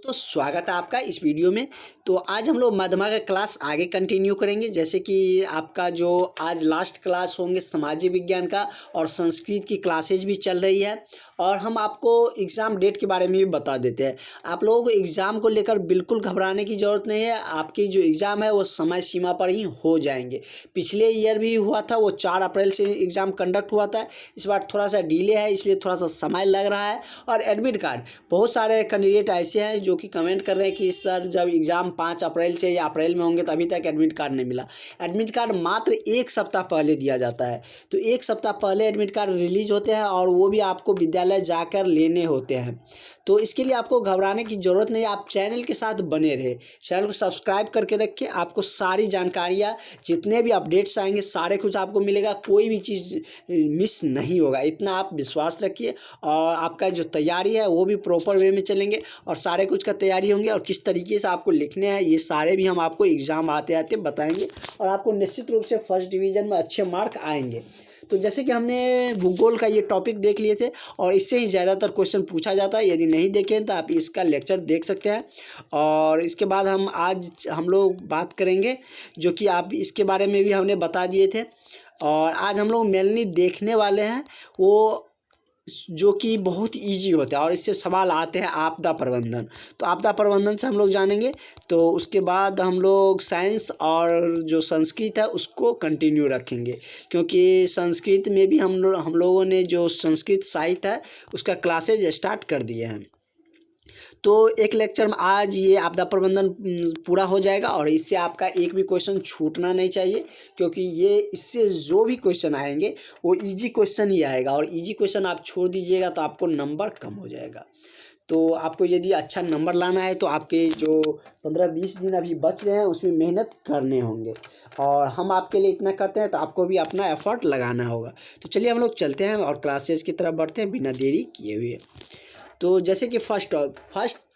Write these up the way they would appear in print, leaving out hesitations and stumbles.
तो स्वागत है आपका इस वीडियो में। तो आज हम लोग मध्यमा का क्लास आगे कंटिन्यू करेंगे। जैसे कि आपका जो आज लास्ट क्लास होंगे सामाजिक विज्ञान का और संस्कृत की क्लासेज भी चल रही है और हम आपको एग्ज़ाम डेट के बारे में भी बता देते हैं। आप लोगों को एग्ज़ाम को लेकर बिल्कुल घबराने की ज़रूरत नहीं है। आपकी जो एग्ज़ाम है वो समय सीमा पर ही हो जाएंगे। पिछले ईयर भी हुआ था, वो 4 अप्रैल से एग्ज़ाम कंडक्ट हुआ था। इस बार थोड़ा सा डिले है, इसलिए थोड़ा सा समय लग रहा है। और एडमिट कार्ड, बहुत सारे कैंडिडेट ऐसे हैं जो कि कमेंट कर रहे हैं कि सर जब एग्ज़ाम 5 अप्रैल से या अप्रैल में होंगे तो अभी तक एडमिट कार्ड नहीं मिला। एडमिट कार्ड मात्र 1 सप्ताह पहले दिया जाता है। तो 1 सप्ताह पहले एडमिट कार्ड रिलीज होते हैं और वो भी आपको विद्यालय जाकर लेने होते हैं। तो इसके लिए आपको घबराने की ज़रूरत नहीं है। आप चैनल के साथ बने रहे, चैनल को सब्सक्राइब करके रखिए। आपको सारी जानकारियाँ, जितने भी अपडेट्स आएंगे सारे कुछ आपको मिलेगा, कोई भी चीज़ मिस नहीं होगा, इतना आप विश्वास रखिए। और आपका जो तैयारी है वो भी प्रॉपर वे में चलेंगे और सारे कुछ का तैयारी होंगे और किस तरीके से आपको लिखने हैं ये सारे भी हम आपको एग्ज़ाम आते आते बताएंगे और आपको निश्चित रूप से फर्स्ट डिवीज़न में अच्छे मार्क आएंगे। तो जैसे कि हमने भूगोल का ये टॉपिक देख लिए थे और इससे ही ज़्यादातर क्वेश्चन पूछा जाता है। यदि नहीं देखें तो आप इसका लेक्चर देख सकते हैं। और इसके बाद हम लोग बात करेंगे जो कि आप इसके बारे में भी हमने बता दिए थे। और आज हम लोग मेनली देखने वाले हैं वो जो कि बहुत इजी होता है और इससे सवाल आते हैं आपदा प्रबंधन। तो आपदा प्रबंधन से हम लोग जानेंगे। तो उसके बाद हम लोग साइंस और जो संस्कृत है उसको कंटिन्यू रखेंगे, क्योंकि संस्कृत में भी हम लोगों ने जो संस्कृत साहित्य है उसका क्लासेज स्टार्ट कर दिए हैं। तो एक लेक्चर में आज ये आपदा प्रबंधन पूरा हो जाएगा और इससे आपका एक भी क्वेश्चन छूटना नहीं चाहिए, क्योंकि ये इससे जो भी क्वेश्चन आएंगे वो इजी क्वेश्चन ही आएगा और इजी क्वेश्चन आप छोड़ दीजिएगा तो आपको नंबर कम हो जाएगा। तो आपको यदि अच्छा नंबर लाना है तो आपके जो 15-20 दिन अभी बच रहे हैं उसमें मेहनत करने होंगे और हम आपके लिए इतना करते हैं तो आपको भी अपना एफर्ट लगाना होगा। तो चलिए हम लोग चलते हैं और क्लासेस की तरफ बढ़ते हैं बिना देरी किए हुए। तो जैसे कि फर्स्ट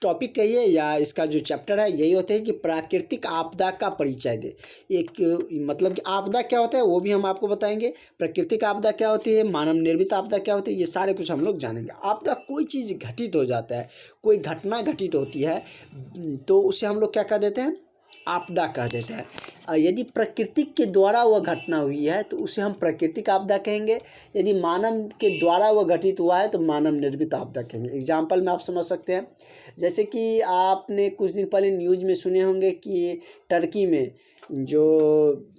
टॉपिक कहिए या इसका जो चैप्टर है यही होते हैं कि प्राकृतिक आपदा का परिचय दे। एक मतलब कि आपदा क्या होता है वो भी हम आपको बताएंगे, प्राकृतिक आपदा क्या होती है, मानव निर्मित आपदा क्या होती है, ये सारे कुछ हम लोग जानेंगे। आपदा कोई चीज़ घटित हो जाता है, कोई घटना घटित होती है तो उसे हम लोग क्या कह देते हैं, आपदा कह देते हैं। यदि प्रकृति के द्वारा वह घटना हुई है तो उसे हम प्राकृतिक आपदा कहेंगे। यदि मानव के द्वारा वह घटित हुआ है तो मानव निर्मित आपदा कहेंगे। एग्जाम्पल में आप समझ सकते हैं, जैसे कि आपने कुछ दिन पहले न्यूज़ में सुने होंगे कि टर्की में जो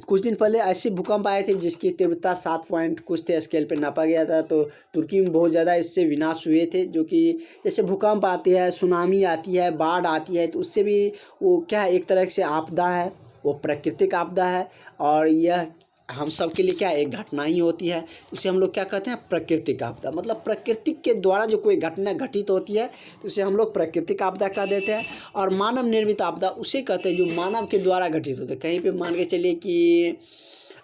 कुछ दिन पहले ऐसे भूकंप आए थे जिसकी तीव्रता 7 पॉइंट कुछ थे स्केल पे नापा गया था। तो तुर्की में बहुत ज़्यादा इससे विनाश हुए थे, जो कि जैसे भूकंप आते हैं, सुनामी आती है, बाढ़ आती है, तो उससे भी वो क्या है, एक तरह से आपदा है, वो प्राकृतिक आपदा है। और यह हम सब के लिए क्या एक घटना ही होती है, उसे हम लोग क्या कहते हैं, प्राकृतिक आपदा। मतलब प्रकृति के द्वारा जो कोई घटना घटित होती है तो उसे हम लोग प्राकृतिक आपदा कह देते हैं। और मानव निर्मित आपदा उसे कहते हैं जो मानव के द्वारा घटित होते हैं। कहीं पे मान के चलिए कि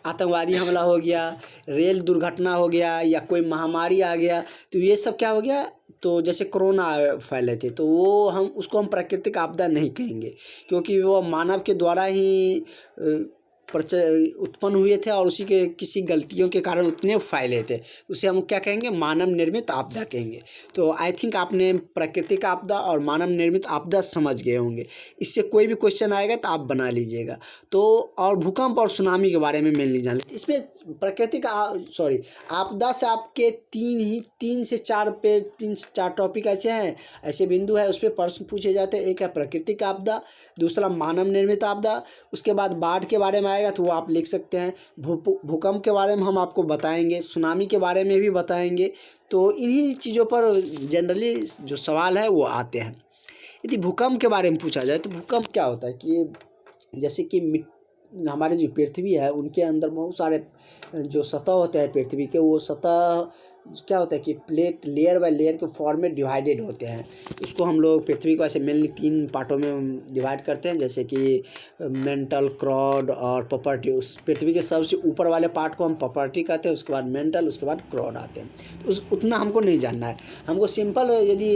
आतंकवादी हमला हो गया, रेल दुर्घटना हो गया या कोई महामारी आ गया, तो ये सब क्या हो गया, तो जैसे कोरोना फैले थे तो वो हम प्राकृतिक आपदा नहीं कहेंगे, क्योंकि वो मानव के द्वारा ही उत्पन्न हुए थे और उसी के किसी गलतियों के कारण उतने फैले थे। उसे हम क्या कहेंगे, मानव निर्मित आपदा कहेंगे। तो आई थिंक आपने प्राकृतिक आपदा और मानव निर्मित आपदा समझ गए होंगे। इससे कोई भी क्वेश्चन आएगा तो आप बना लीजिएगा। तो और भूकंप और सुनामी के बारे में मेनली जान लेते। इसमें प्राकृतिक आपदा से आपके 3 से 4 टॉपिक ऐसे बिंदु है, उस पर प्रश्न पूछे जाते हैं। एक है प्राकृतिक आपदा, दूसरा मानव निर्मित आपदा, उसके बाद बाढ़ के बारे में आएगा तो वो आप लिख सकते हैं। भूकंप के बारे में हम आपको बताएंगे, सुनामी के बारे में भी बताएंगे। तो इन्हीं चीज़ों पर जनरली जो सवाल है वो आते हैं। यदि भूकंप के बारे में पूछा जाए तो भूकंप क्या होता है कि जैसे कि हमारे जो पृथ्वी है उनके अंदर बहुत सारे जो सतह होते हैं पृथ्वी के, वो सतह क्या होता है कि प्लेट लेयर बाय लेयर के फॉर्म में डिवाइडेड होते हैं। उसको हम लोग पृथ्वी को ऐसे मेनली 3 पार्टों में डिवाइड करते हैं, जैसे कि मेंटल, क्रॉड और प्रॉपर्टी। उस पृथ्वी के सबसे ऊपर वाले पार्ट को हम प्रॉपर्टी कहते हैं, उसके बाद मेंटल, उसके बाद क्रॉड आते हैं। तो उतना हमको नहीं जानना है, हमको सिंपल यदि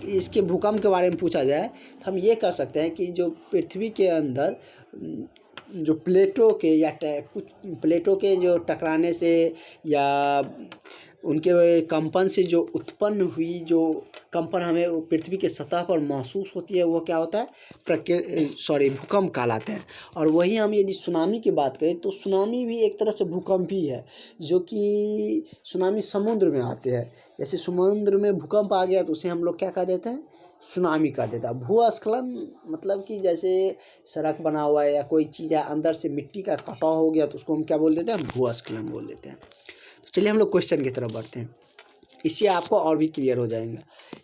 इसके भूकंप के बारे में पूछा जाए तो हम ये कह सकते हैं कि जो पृथ्वी के अंदर जो प्लेटों के या कुछ प्लेटों के जो टकराने से या उनके कंपन से जो उत्पन्न हुई जो कंपन हमें पृथ्वी के सतह पर महसूस होती है वो क्या होता है, भूकंप कहलाते हैं। और वही हम यदि सुनामी की बात करें तो सुनामी भी एक तरह से भूकंप ही है, जो कि सुनामी समुद्र में आते हैं। जैसे समुद्र में भूकंप आ गया तो उसे हम लोग क्या कह देते हैं, सुनामी कह देता है। भूस्खलन मतलब कि जैसे सड़क बना हुआ है या कोई चीज़ है अंदर से मिट्टी का कटाव हो गया तो उसको हम क्या बोल देते हैं, भूस्खलन बोल देते हैं। तो चलिए हम लोग क्वेश्चन की तरफ बढ़ते हैं, इससे आपको और भी क्लियर हो जाएगा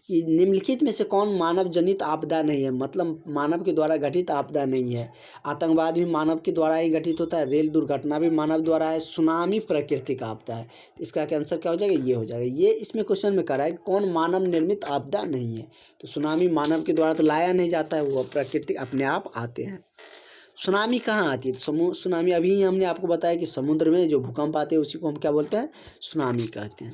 कि निम्नलिखित में से कौन मानव जनित आपदा नहीं है, मतलब मानव के द्वारा घटित आपदा नहीं है। आतंकवाद भी मानव के द्वारा ही घटित होता है, रेल दुर्घटना भी मानव द्वारा है, सुनामी प्राकृतिक आपदा है। तो इसका आंसर क्या हो जाएगा, ये हो जाएगा। ये इसमें क्वेश्चन में कह रहा है कौन मानव निर्मित आपदा नहीं है, तो सुनामी मानव के द्वारा तो लाया नहीं जाता है, वो प्राकृतिक अपने आप आते हैं। सुनामी कहाँ आती है, तो सुनामी अभी हमने आपको बताया कि समुद्र में जो भूकंप आते हैं उसी को हम क्या बोलते हैं, सुनामी कहते हैं।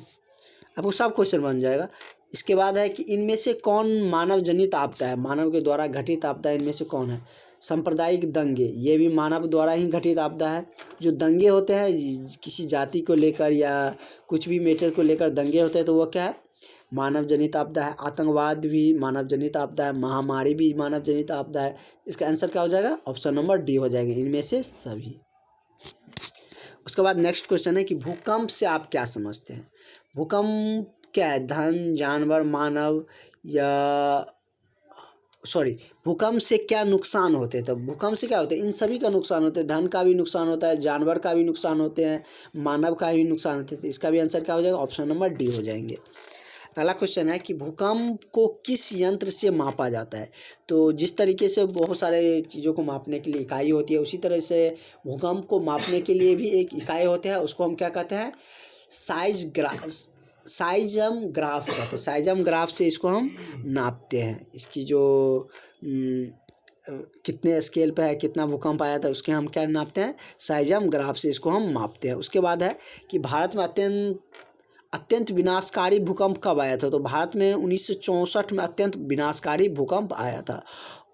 आपको सब क्वेश्चन बन जाएगा। इसके बाद है कि इनमें से कौन मानव जनित आपदा है, मानव के द्वारा घटित आपदा इनमें से कौन है। सांप्रदायिक दंगे, ये भी मानव द्वारा ही घटित आपदा है। जो दंगे होते हैं किसी जाति को लेकर या कुछ भी मैटर को लेकर दंगे होते हैं तो वो क्या है, मानव जनित आपदा है। आतंकवाद भी मानव जनित आपदा है, महामारी भी मानव जनित आपदा है। इसका आंसर क्या हो जाएगा, ऑप्शन नंबर डी हो जाएगा, इनमें से सभी। उसके बाद नेक्स्ट क्वेश्चन है कि भूकंप से आप क्या समझते हैं। भूकंप क्या है, धन, जानवर, मानव या भूकंप से क्या नुकसान होते हैं। तो भूकंप से क्या होते हैं, इन सभी का नुकसान होता है, धन का भी नुकसान होता है, जानवर का भी नुकसान होते हैं, मानव का भी नुकसान होते हैं। तो इसका भी आंसर क्या हो जाएगा, ऑप्शन नंबर डी हो जाएंगे। अगला क्वेश्चन है कि भूकंप को किस यंत्र से मापा जाता है। तो जिस तरीके से बहुत सारे चीज़ों को मापने के लिए इकाई होती है, उसी तरह से भूकंप को मापने के लिए भी एक इकाई होती है, उसको हम क्या कहते हैं, साइजम ग्राफ कहते हैं। साइजम ग्राफ से इसको हम नापते हैं, इसकी जो कितने स्केल पे है, कितना भूकंप आया था, उसके हम क्या नापते हैं, साइजम ग्राफ से इसको हम मापते हैं। उसके बाद है कि भारत में अत्यंत विनाशकारी भूकंप कब आया था। तो भारत में 1964 में अत्यंत विनाशकारी भूकंप आया था,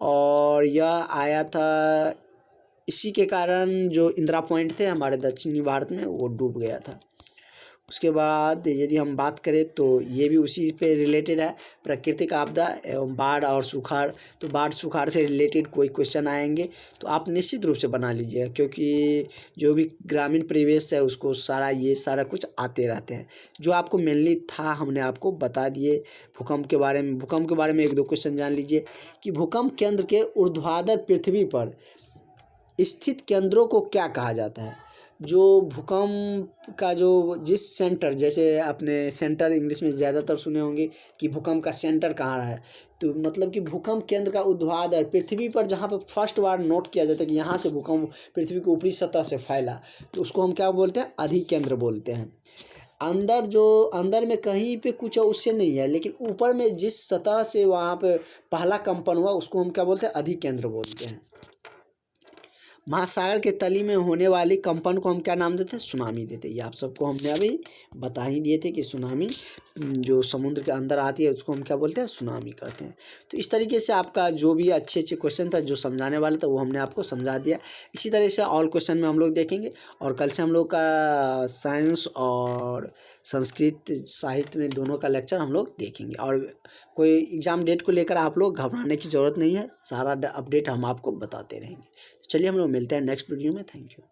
और यह आया था इसी के कारण जो इंदिरा पॉइंट थे हमारे दक्षिणी भारत में वो डूब गया था। उसके बाद यदि हम बात करें तो ये भी उसी पे रिलेटेड है, प्राकृतिक आपदा एवं बाढ़ और सुखाड़। तो बाढ़ सुखाड़ से रिलेटेड कोई क्वेश्चन आएंगे तो आप निश्चित रूप से बना लीजिएगा, क्योंकि जो भी ग्रामीण परिवेश है उसको सारा कुछ आते रहते हैं। जो आपको मेनली था हमने आपको बता दिए। भूकंप के बारे में एक दो क्वेश्चन जान लीजिए कि भूकंप केंद्र के ऊर्ध्वाधर पृथ्वी पर स्थित केंद्रों को क्या कहा जाता है। जो भूकंप का जो जिस सेंटर, जैसे आपने सेंटर इंग्लिश में ज़्यादातर सुने होंगे कि भूकंप का सेंटर कहाँ है, तो मतलब कि भूकंप केंद्र का ऊर्ध्वाधर पृथ्वी पर जहाँ पर फर्स्ट बार नोट किया जाता है कि यहाँ से भूकंप पृथ्वी की ऊपरी सतह से फैला, तो उसको हम क्या बोलते हैं, अधिकेंद्र बोलते हैं। अंदर में कहीं पे कुछ उससे नहीं है, लेकिन ऊपर में जिस सतह से वहाँ पे पहला कंपन हुआ उसको हम क्या बोलते हैं, अधिकेंद्र बोलते हैं। महासागर के तली में होने वाली कंपन को हम क्या नाम देते हैं, सुनामी देते हैं। ये आप सबको हमने अभी बता ही दिए थे कि सुनामी जो समुद्र के अंदर आती है उसको हम क्या बोलते हैं, सुनामी कहते हैं। तो इस तरीके से आपका जो भी अच्छे क्वेश्चन था जो समझाने वाला था वो हमने आपको समझा दिया। इसी तरह से ऑल क्वेश्चन में हम लोग देखेंगे, और कल से हम लोग का साइंस और संस्कृत साहित्य में दोनों का लेक्चर हम लोग देखेंगे। और कोई एग्ज़ाम डेट को लेकर आप लोग घबराने की ज़रूरत नहीं है, सारा अपडेट हम आपको बताते रहेंगे। चलिए हम लोग मिलते हैं नेक्स्ट वीडियो में। Thank you.